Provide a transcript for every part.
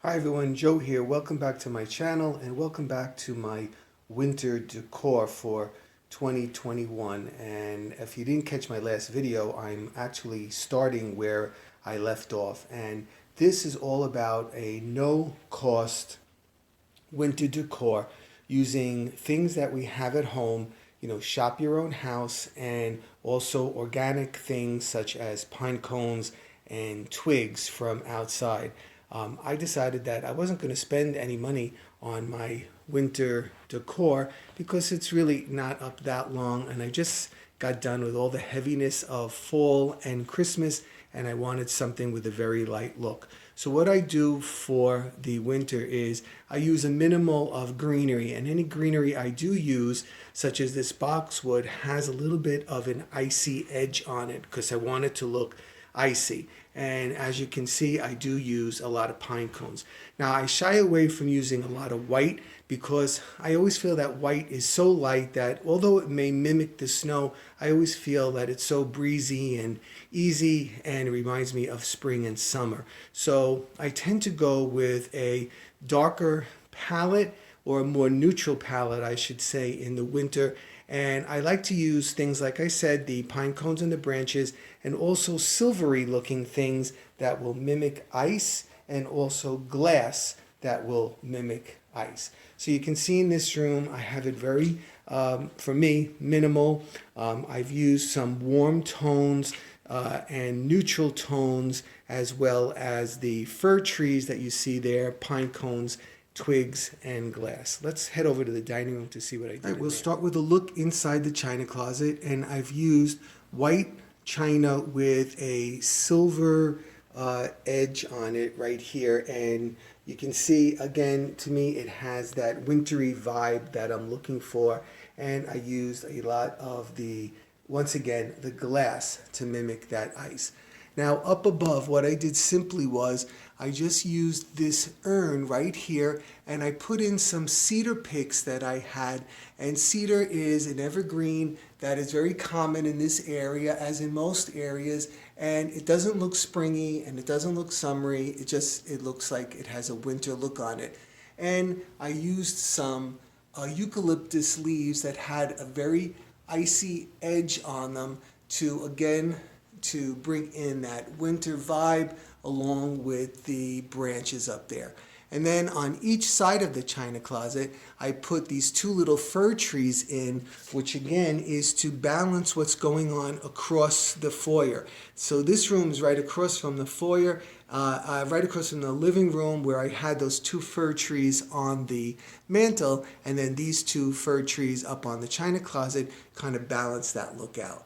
Hi everyone, Joe here. Welcome back to my channel and welcome back to my winter decor for 2021. And if you didn't catch my last video, I'm actually starting where I left off. And this is all about a no cost winter decor using things that we have at home, shop your own house, and also organic things such as pine cones and twigs from outside. I decided that I wasn't going to spend any money on my winter decor because it's really not up that long, and I just got done with all the heaviness of fall and Christmas, and I wanted something with a very light look. So what I do for the winter is I use a minimal of greenery, and any greenery I do use, such as this boxwood, has a little bit of an icy edge on it because I want it to look icy. And as you can see, I do use a lot of pine cones. Now, I shy away from using a lot of white because I always feel that white is so light that although it may mimic the snow, I always feel that it's so breezy and easy and it reminds me of spring and summer. So I tend to go with a darker palette, or a more neutral palette, I should say, in the winter. And I like to use things, like I said, the pine cones and the branches, and also silvery looking things that will mimic ice, and also glass that will mimic ice. So you can see in this room, I have it very, for me, minimal. I've used some warm tones and neutral tones, as well as the fir trees that you see there, pine cones, twigs, and glass. Let's head over to the dining room to see what I did. All right, we'll start with a look inside the china closet, and I've used white china with a silver edge on it right here, and you can see, again, to me it has that wintry vibe that I'm looking for, and I used a lot of the, once again, the glass to mimic that ice. Now, up above, what I did simply was I just used this urn right here, and I put in some cedar picks that I had. And cedar is an evergreen that is very common in this area, as in most areas. And it doesn't look springy and it doesn't look summery. It looks like it has a winter look on it. And I used some eucalyptus leaves that had a very icy edge on them to, again, to bring in that winter vibe along with the branches up there. And then on each side of the china closet, I put these two little fir trees in, which again is to balance what's going on across the foyer. So this room is right across from the foyer, right across from the living room, where I had those two fir trees on the mantle, and then these two fir trees up on the china closet kind of balance that look out.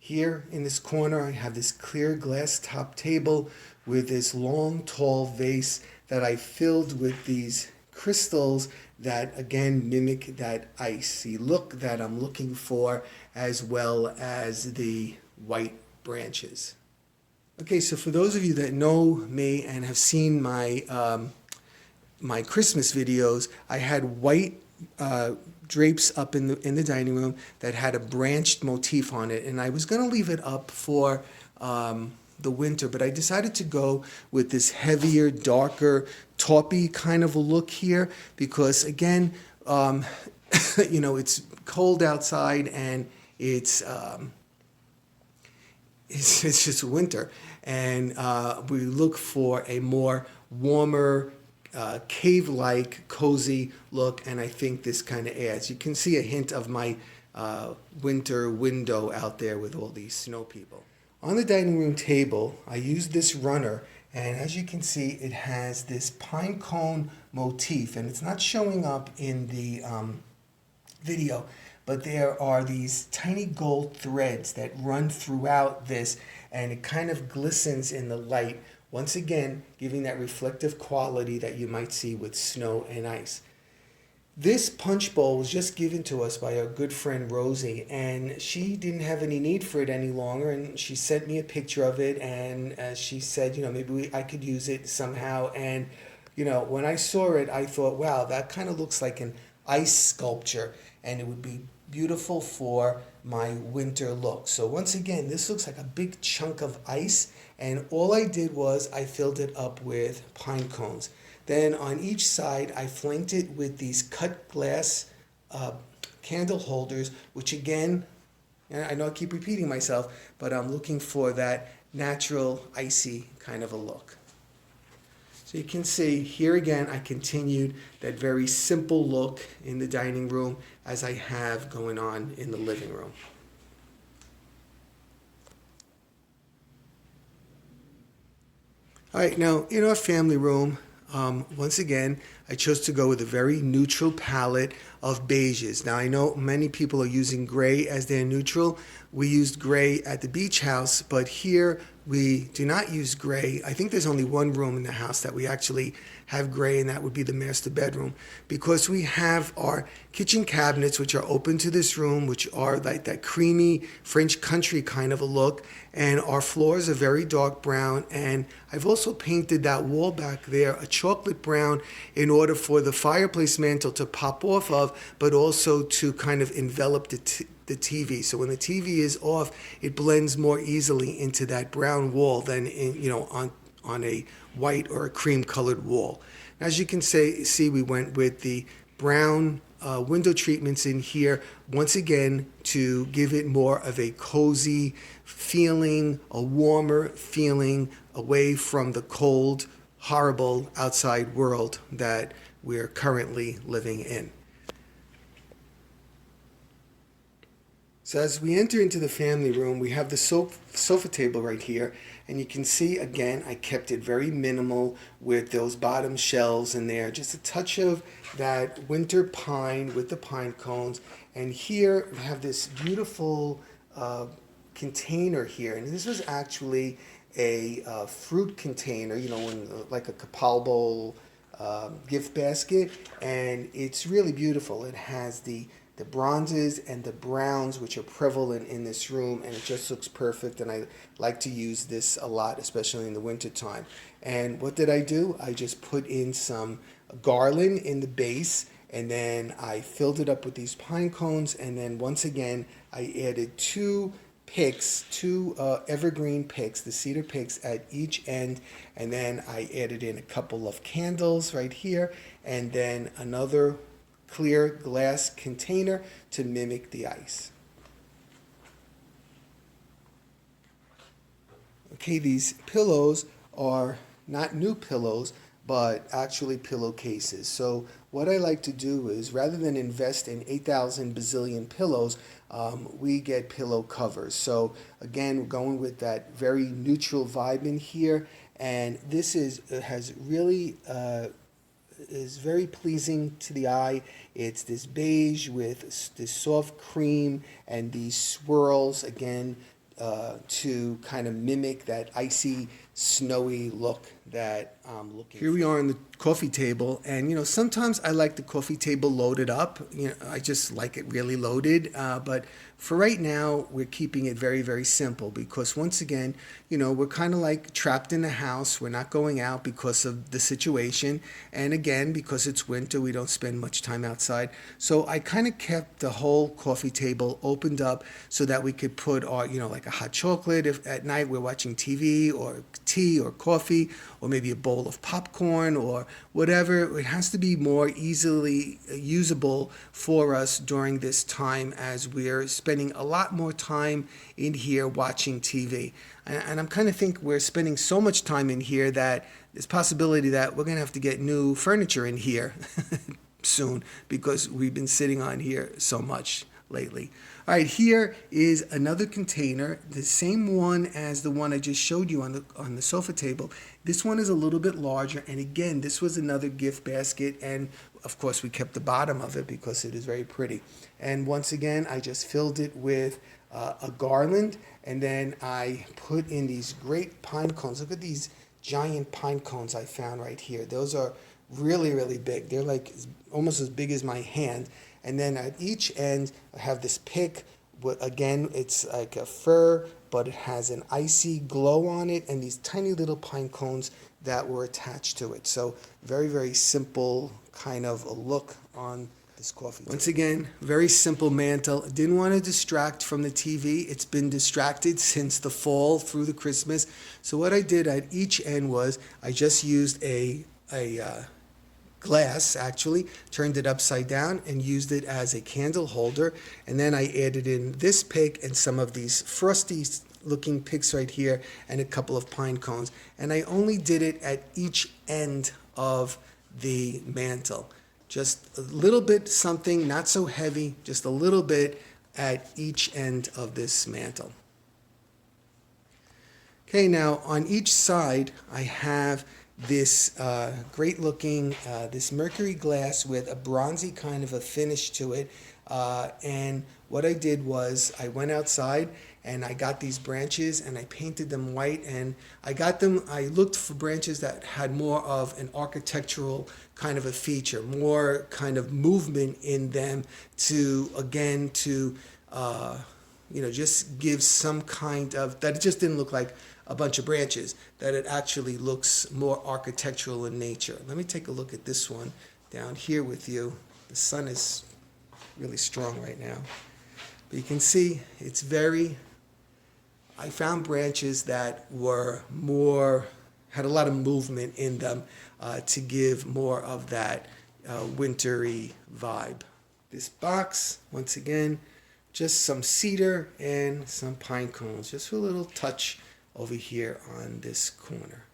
Here in this corner, I have this clear glass top table with this long, tall vase that I filled with these crystals that, again, mimic that icy look that I'm looking for, as well as the white branches. Okay, so for those of you that know me and have seen my my Christmas videos, I had white drapes up in the dining room that had a branched motif on it, and I was going to leave it up for the winter, but I decided to go with this heavier, darker, taupey kind of a look here because, again, it's cold outside and it's just winter, and we look for a more warmer, cave-like, cozy look, and I think this kind of adds. You can see a hint of my winter window out there with all these snow people. On the dining room table, I used this runner, and as you can see, it has this pine cone motif, and it's not showing up in the video, but there are these tiny gold threads that run throughout this, and it kind of glistens in the light, once again giving that reflective quality that you might see with snow and ice. This punch bowl was just given to us by our good friend Rosie, and she didn't have any need for it any longer, and she sent me a picture of it, and she said, maybe I could use it somehow. And when I saw it, I thought, wow, that kind of looks like an ice sculpture, and it would be beautiful for my winter look. So once again, this looks like a big chunk of ice, and all I did was I filled it up with pine cones. Then on each side, I flanked it with these cut glass candle holders, which again, and I know I keep repeating myself, but I'm looking for that natural, icy kind of a look. So you can see here again, I continued that very simple look in the dining room as I have going on in the living room. All right, now in our family room, once again, I chose to go with a very neutral palette of beiges. Now, I know many people are using gray as their neutral. We used gray at the beach house, but here we do not use gray. I think there's only one room in the house that we actually have gray, and that would be the master bedroom, because we have our kitchen cabinets, which are open to this room, which are like that creamy French country kind of a look, and our floors are very dark brown, and I've also painted that wall back there a chocolate brown in order for the fireplace mantle to pop off of, but also to kind of envelop the TV. So when the TV is off, it blends more easily into that brown wall than on a white or a cream colored wall. As you can see, we went with the brown window treatments in here, once again, to give it more of a cozy feeling, a warmer feeling away from the cold, horrible outside world that we're currently living in. So as we enter into the family room, we have the sofa table right here, and you can see again I kept it very minimal with those bottom shelves in there, just a touch of that winter pine with the pine cones. And here we have this beautiful container here, and this was actually a fruit container, like a Kapal bowl gift basket, and it's really beautiful. It has the bronzes and the browns, which are prevalent in this room, and it just looks perfect, and I like to use this a lot, especially in the winter time. And what did I do? I just put in some garland in the base, and then I filled it up with these pine cones, and then once again I added two evergreen picks, the cedar picks at each end, and then I added in a couple of candles right here, and then another clear glass container to mimic the ice. Okay, these pillows are not new pillows, but actually pillowcases. So what I like to do is, rather than invest in 8,000 bazillion pillows, we get pillow covers. So again, we're going with that very neutral vibe in here, and this is very pleasing to the eye. It's this beige with this soft cream and these swirls again to kind of mimic that icy, snowy look that I'm looking for. Here we are on the coffee table, and sometimes I like the coffee table loaded up. I just like it really loaded, but for right now we're keeping it very, very simple, because once again, we're kind of like trapped in the house. We're not going out because of the situation, and again, because it's winter, we don't spend much time outside. So I kind of kept the whole coffee table opened up so that we could put our, like a hot chocolate if at night we're watching TV, or tea or coffee, or maybe a bowl of popcorn or whatever. It has to be more easily usable for us during this time, as we're spending a lot more time in here watching TV. And I'm kind of think we're spending so much time in here that there's possibility that we're going to have to get new furniture in here soon, because we've been sitting on here so much lately. All right, here is another container, the same one as the one I just showed you on the sofa table. This one is a little bit larger, and again, this was another gift basket, and of course we kept the bottom of it because it is very pretty. And once again, I just filled it with a garland, and then I put in these great pine cones. Look at these giant pine cones I found right here. Those are really, really big. They're like almost as big as my hand. And then at each end, I have this pick. Again, it's like a fir, but it has an icy glow on it, and these tiny little pine cones that were attached to it. So very, very simple kind of a look on the this coffee table. Once again, very simple mantle. Didn't want to distract from the TV. It's been distracted since the fall through the Christmas. So what I did at each end was I just used a glass, actually, turned it upside down and used it as a candle holder. And then I added in this pick and some of these frosty looking picks right here and a couple of pine cones. And I only did it at each end of the mantle. Just a little bit something, not so heavy, just a little bit at each end of this mantle. Okay, now on each side I have this great looking, this mercury glass with a bronzy kind of a finish to it. And what I did was I went outside and I got these branches and I painted them white, and I looked for branches that had more of an architectural kind of a feature, more kind of movement in them to just give some kind of, that it just didn't look like a bunch of branches, that it actually looks more architectural in nature. Let me take a look at this one down here with you. The sun is really strong right now. But you can see it's I found branches that were had a lot of movement in them to give more of that wintry vibe. This box, once again, just some cedar and some pine cones, just for a little touch over here on this corner.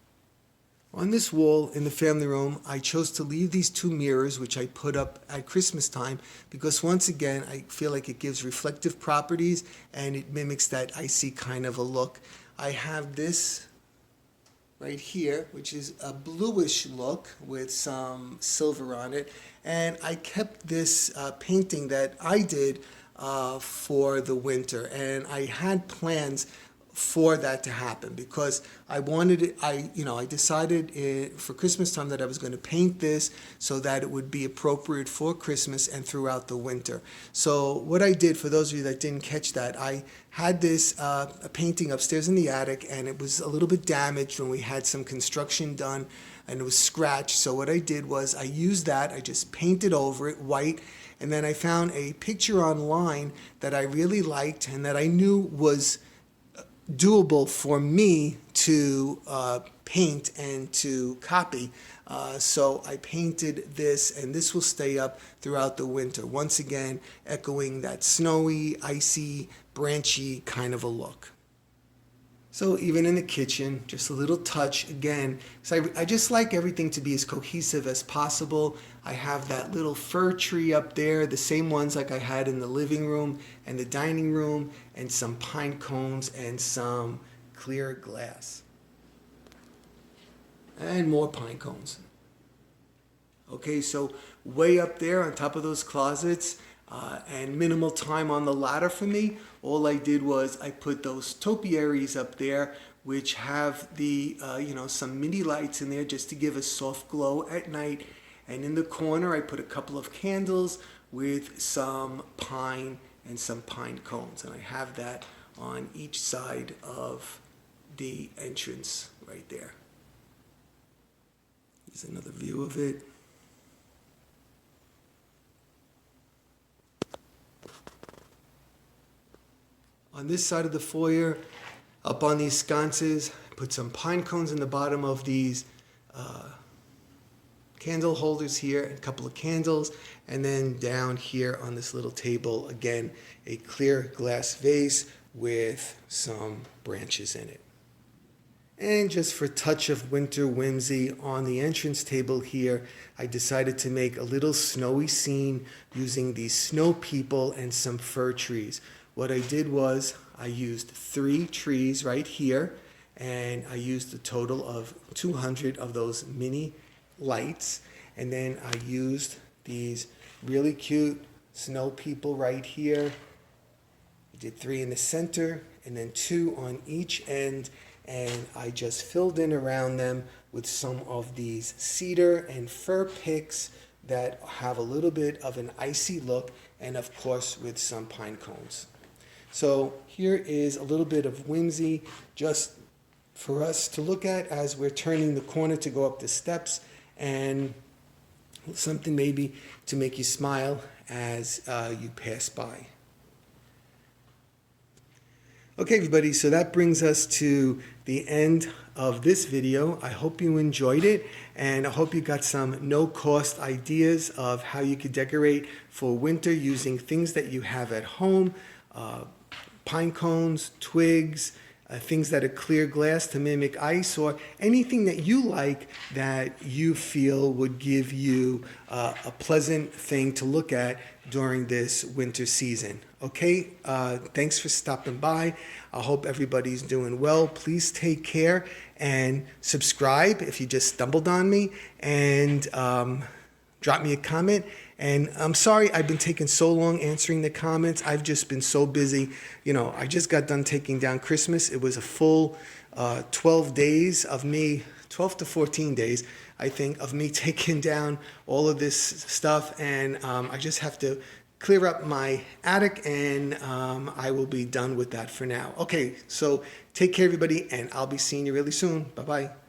On this wall in the family room, I chose to leave these two mirrors, which I put up at Christmas time, because once again, I feel like it gives reflective properties and it mimics that icy kind of a look. I have this right here, which is a bluish look with some silver on it. And I kept this painting that I did for the winter. And I had plans for that to happen because I wanted it, I decided for Christmas time that I was going to paint this so that it would be appropriate for Christmas and throughout the winter. So what I did, for those of you that didn't catch that, I had this a painting upstairs in the attic, and it was a little bit damaged when we had some construction done and it was scratched. So what I did was I used that, I just painted over it white, and then I found a picture online that I really liked and that I knew was doable for me to paint and to copy. So I painted this, and this will stay up throughout the winter. Once again, echoing that snowy, icy, branchy kind of a look. So even in the kitchen, just a little touch again. So I just like everything to be as cohesive as possible. I have that little fir tree up there, the same ones like I had in the living room and the dining room, and some pine cones and some clear glass. And more pine cones. Okay, so way up there on top of those closets, and minimal time on the ladder for me. All I did was I put those topiaries up there, which have the some mini lights in there just to give a soft glow at night. And in the corner, I put a couple of candles with some pine and some pine cones, and I have that on each side of the entrance right there. Here's another view of it. On this side of the foyer, up on these sconces, I put some pine cones in the bottom of these candle holders here, a couple of candles, and then down here on this little table, again, a clear glass vase with some branches in it. And just for a touch of winter whimsy, on the entrance table here, I decided to make a little snowy scene using these snow people and some fir trees. What I did was I used 3 trees right here, and I used a total of 200 of those mini lights, and then I used these really cute snow people right here. I did 3 in the center and then 2 on each end, and I just filled in around them with some of these cedar and fir picks that have a little bit of an icy look, and of course with some pine cones. So here is a little bit of whimsy just for us to look at as we're turning the corner to go up the steps, and something maybe to make you smile as you pass by. Okay, everybody, so that brings us to the end of this video. I hope you enjoyed it, and I hope you got some no-cost ideas of how you could decorate for winter using things that you have at home, pine cones, twigs, things that are clear glass to mimic ice, or anything that you like that you feel would give you a pleasant thing to look at during this winter season. Okay, thanks for stopping by. I hope everybody's doing well. Please take care and subscribe if you just stumbled on me, and drop me a comment. And I'm sorry I've been taking so long answering the comments. I've just been so busy. You know, I just got done taking down Christmas. It was a full 12 days of me, 12 to 14 days, I think, of me taking down all of this stuff. And I just have to clear up my attic, and I will be done with that for now. Okay, so take care, everybody, and I'll be seeing you really soon. Bye-bye.